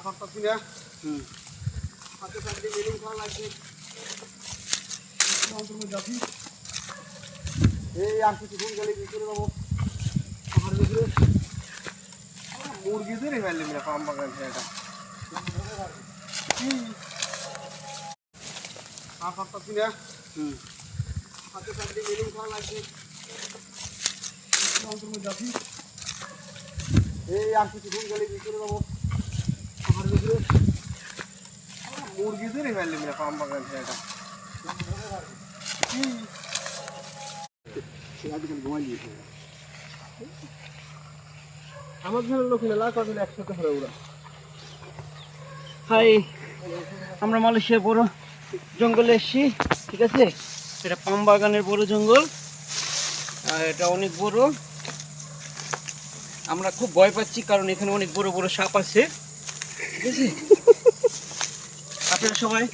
পারতাছি না। হাতে সাথে মেলুন খাওয়া লাগবে। যাচ্ছি এই আর কিছুক্ষণ গেলে ভিতরে যাবো। আমার ভিতরে মুরগিদের ফেললি না পাম বাগান এটা পারতাছি না। হাতে সাথে মেলুন খাওয়া লাগবে। যাচ্ছি এই আর কিছুক্ষণ গেলে ভিতরে যাবো। আমার ভিতরে মুরগিদের ফেললি না পাম বাগান এটা আমার ঘরের লোক মেলা কদিন একসাথে হয়ে ওরা। হাই, আমরা মালয়েশিয়া বড় জঙ্গলে এসেছি, ঠিক আছে? এটা পাম বাগানের বড় জঙ্গল, আর এটা অনেক বড়। আমরা খুব ভয় পাচ্ছি কারণ এখানে অনেক বড় বড় সাপ আছে, ঠিক আছে? আপনারা সবাই